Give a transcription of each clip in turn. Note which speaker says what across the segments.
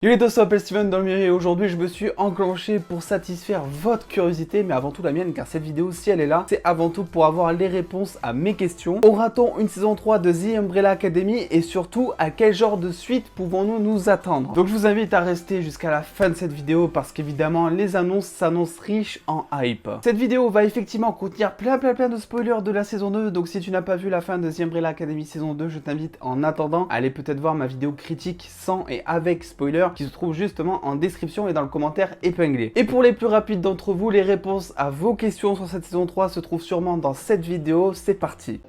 Speaker 1: Yo les deux, ça s'appelle Steven dans le milieu et aujourd'hui je me suis enclenché pour satisfaire votre curiosité mais avant tout la mienne car cette vidéo si elle est là c'est avant tout pour avoir les réponses à mes questions. Aura-t-on une saison 3 de The Umbrella Academy et surtout à quel genre de suite pouvons-nous nous attendre? Donc je vous invite à rester jusqu'à la fin de cette vidéo parce qu'évidemment les annonces s'annoncent riches en hype. Cette vidéo va effectivement contenir plein de spoilers de la saison 2 donc si tu n'as pas vu la fin de The Umbrella Academy saison 2 je t'invite en attendant à aller peut-être voir ma vidéo critique sans et avec spoilers qui se trouve justement en description et dans le commentaire épinglé. Et pour les plus rapides d'entre vous, les réponses à vos questions sur cette saison 3 se trouvent sûrement dans cette vidéo. C'est parti!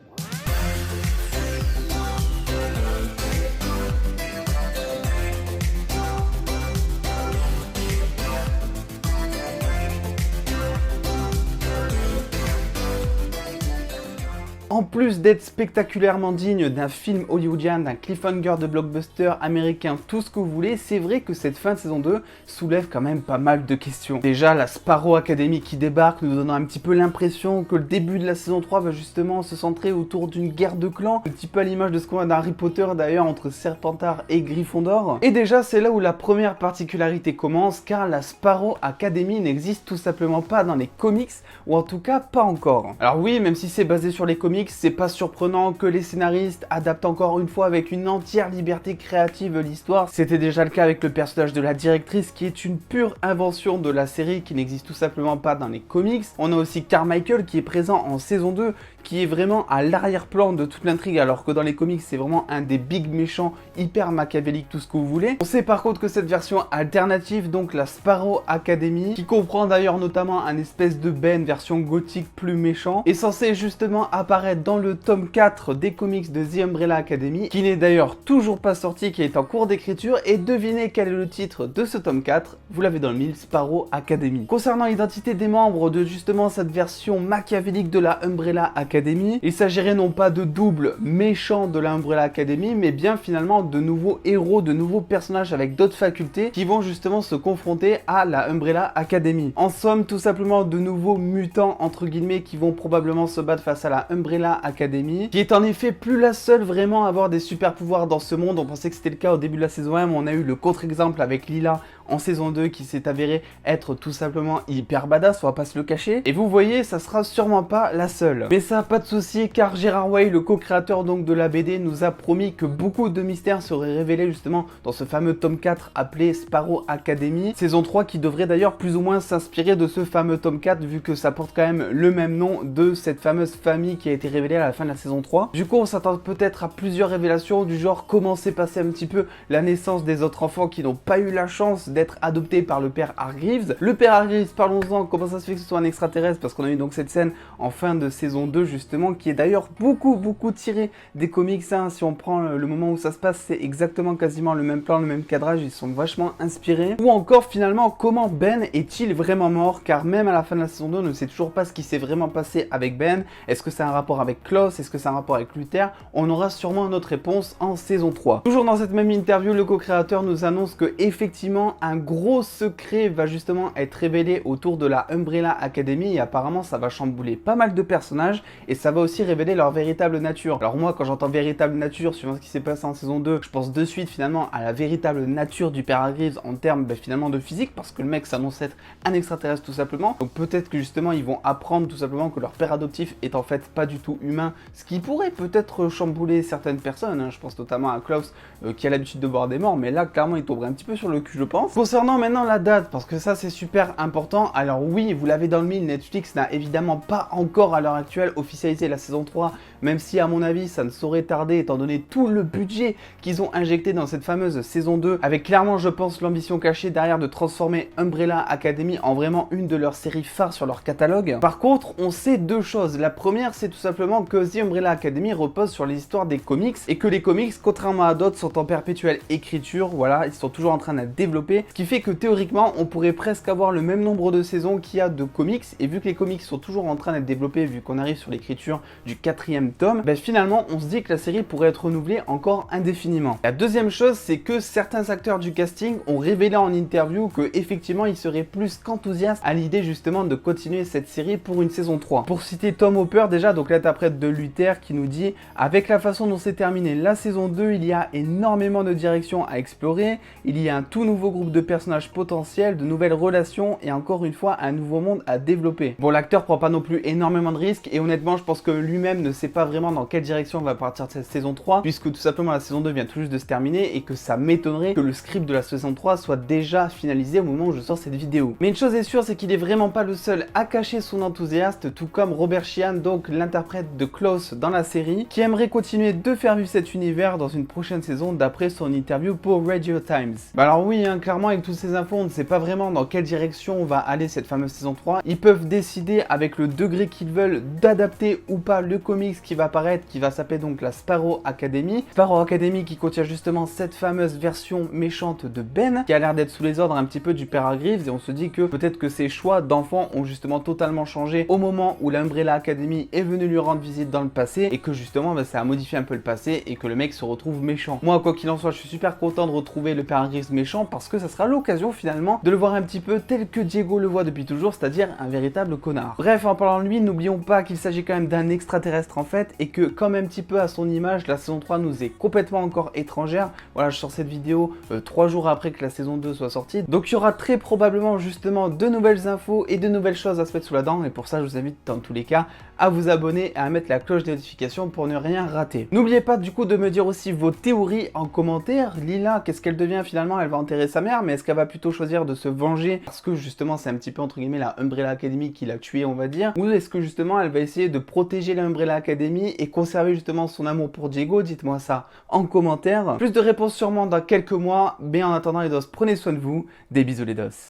Speaker 1: En plus d'être spectaculairement digne d'un film hollywoodien, d'un cliffhanger de blockbuster américain, tout ce que vous voulez, c'est vrai que cette fin de saison 2 soulève quand même pas mal de questions. Déjà, la Sparrow Academy qui débarque, nous donnant un petit peu l'impression que le début de la saison 3 va justement se centrer autour d'une guerre de clans, un petit peu à l'image de ce qu'on a dans Harry Potter d'ailleurs entre Serpentard et Gryffondor. Et déjà, c'est là où la première particularité commence, car la Sparrow Academy n'existe tout simplement pas dans les comics, ou en tout cas pas encore. Alors oui, même si c'est basé sur les comics, c'est pas surprenant que les scénaristes adaptent encore une fois avec une entière liberté créative l'histoire. C'était déjà le cas avec le personnage de la directrice qui est une pure invention de la série qui n'existe tout simplement pas dans les comics. On a aussi Carmichael qui est présent en saison 2 qui est vraiment à l'arrière-plan de toute l'intrigue alors que dans les comics c'est vraiment un des big méchants hyper machiavélique, tout ce que vous voulez. On sait par contre que cette version alternative, donc la Sparrow Academy, qui comprend d'ailleurs notamment un espèce de Ben version gothique plus méchant, est censée justement apparaître dans le tome 4 des comics de The Umbrella Academy, qui n'est d'ailleurs toujours pas sorti, qui est en cours d'écriture, et devinez quel est le titre de ce tome 4, vous l'avez dans le mille, Sparrow Academy. Concernant l'identité des membres de justement cette version machiavélique de la Umbrella Academy, il s'agirait non pas de double méchant de la Umbrella Academy, mais bien finalement de nouveaux héros, de nouveaux personnages avec d'autres facultés qui vont justement se confronter à la Umbrella Academy. En somme, tout simplement de nouveaux mutants entre guillemets qui vont probablement se battre face à la Umbrella Academy, qui est en effet plus la seule vraiment à avoir des super pouvoirs dans ce monde. On pensait que c'était le cas au début de la saison 1, mais on a eu le contre-exemple avec Lila en saison 2 qui s'est avéré être tout simplement hyper badass, on va pas se le cacher. Et vous voyez, ça sera sûrement pas la seule. Mais ça, pas de souci, car Gerard Way, le co-créateur donc de la BD, nous a promis que beaucoup de mystères seraient révélés justement dans ce fameux tome 4 appelé Sparrow Academy, saison 3 qui devrait d'ailleurs plus ou moins s'inspirer de ce fameux tome 4 vu que ça porte quand même le même nom de cette fameuse famille qui a été révélée à la fin de la saison 3. Du coup, on s'attend peut-être à plusieurs révélations du genre comment s'est passé un petit peu la naissance des autres enfants qui n'ont pas eu la chance d'être adoptés par le père Hargreaves. Le père Hargreaves, parlons-en, comment ça se fait que ce soit un extraterrestre, parce qu'on a eu donc cette scène en fin de saison 2 justement, qui est d'ailleurs beaucoup tirée des comics, hein. Si on prend le moment où ça se passe, c'est exactement quasiment le même plan, le même cadrage, ils sont vachement inspirés. Ou encore finalement, comment Ben est-il vraiment mort, car même à la fin de la saison 2, on ne sait toujours pas ce qui s'est vraiment passé avec Ben. Est-ce que c'est un rapport avec Klaus? Est-ce que c'est un rapport avec Luther? On aura sûrement notre réponse en saison 3. Toujours dans cette même interview, le co-créateur nous annonce que effectivement un gros secret va justement être révélé autour de la Umbrella Academy et apparemment ça va chambouler pas mal de personnages et ça va aussi révéler leur véritable nature. Alors moi quand j'entends véritable nature, suivant ce qui s'est passé en saison 2, je pense de suite finalement à la véritable nature du père Hargreaves en termes finalement de physique, parce que le mec s'annonce être un extraterrestre tout simplement. Donc peut-être que justement ils vont apprendre tout simplement que leur père adoptif est en fait pas du tout humain, ce qui pourrait peut-être chambouler certaines personnes, hein. Je pense notamment à Klaus qui a l'habitude de boire des morts, mais là clairement il tomberait un petit peu sur le cul je pense. Concernant maintenant la date, parce que ça c'est super important, alors oui vous l'avez dans le mille, Netflix n'a évidemment pas encore à l'heure actuelle officialisé la saison 3, même si à mon avis ça ne saurait tarder étant donné tout le budget qu'ils ont injecté dans cette fameuse saison 2, avec clairement je pense l'ambition cachée derrière de transformer Umbrella Academy en vraiment une de leurs séries phares sur leur catalogue. Par contre on sait deux choses. La première c'est tout simplement que The Umbrella Academy repose sur les histoires des comics et que les comics contrairement à d'autres sont en perpétuelle écriture, voilà, ils sont toujours en train de développer développé, ce qui fait que théoriquement on pourrait presque avoir le même nombre de saisons qu'il y a de comics, et vu que les comics sont toujours en train d'être développés, vu qu'on arrive sur l'écriture du 4e tome, ben finalement on se dit que la série pourrait être renouvelée encore indéfiniment. La deuxième chose, c'est que certains acteurs du casting ont révélé en interview que effectivement ils seraient plus qu'enthousiastes à l'idée justement de continuer cette série pour une saison 3. Pour citer Tom Hopper déjà, donc l'interprète de Luther, qui nous dit: avec la façon dont s'est terminée la saison 2, il y a énormément de directions à explorer, il y a un tout nouveau groupe de personnages potentiels, de nouvelles relations et encore une fois un nouveau monde à développer. Bon, l'acteur prend pas non plus énormément de risques et honnêtement je pense que lui-même ne sait pas vraiment dans quelle direction va partir cette saison 3, puisque tout simplement la saison 2 vient tout juste de se terminer et que ça m'étonnerait que le script de la saison 3 soit déjà finalisé au moment où je sors cette vidéo. Mais une chose est sûre, c'est qu'il est vraiment pas le seul à cacher son enthousiasme, tout comme Robert Sheehan, donc l'interprète de Klaus dans la série, qui aimerait continuer de faire vivre cet univers dans une prochaine saison d'après son interview pour Radio Times. Bah alors oui, hein, clairement avec toutes ces infos, on ne sait pas vraiment dans quelle direction va aller cette fameuse saison 3. Ils peuvent décider avec le degré qu'ils veulent d'adapter ou pas le comics qui va apparaître, qui va s'appeler donc la Sparrow Academy. Sparrow Academy qui contient justement cette fameuse version méchante de Ben, qui a l'air d'être sous les ordres un petit peu du père Hargreaves, et on se dit que peut-être que ses choix d'enfant ont justement totalement changé au moment où l'Umbrella Academy est venue lui rendre visite dans le passé, et que justement bah, ça a modifié un peu le passé et que le mec se retrouve méchant. Moi quoi qu'il en soit, je suis super content de retrouver le père Hargreaves méchant parce que ça sera l'occasion finalement de le voir un petit peu tel que Diego le voit depuis toujours, c'est-à-dire un véritable connard. Bref, en parlant de lui, n'oublions pas qu'il s'agit quand même d'un extraterrestre en fait, et que comme un petit peu à son image, la saison 3 nous est complètement encore étrangère. Voilà, je sors cette vidéo 3 jours après que la saison 2 soit sortie, donc il y aura très probablement justement de nouvelles infos et de nouvelles choses à se mettre sous la dent, et pour ça je vous invite dans tous les cas à vous abonner et à mettre la cloche des notifications pour ne rien rater. N'oubliez pas du coup de me dire aussi vos théories en commentaire. Lila, qu'est-ce qu'elle devient finalement? Elle va enterrer sa mère, mais est-ce qu'elle va plutôt choisir de se venger parce que justement c'est un petit peu entre guillemets la Umbrella Academy qui l'a tuée, on va dire, ou est-ce que justement elle va essayer de protéger la Umbrella Academy et conserver justement son amour pour Diego? Dites-moi ça en commentaire. Plus de réponses sûrement dans quelques mois, mais en attendant les dos, prenez soin de vous, des bisous les dos.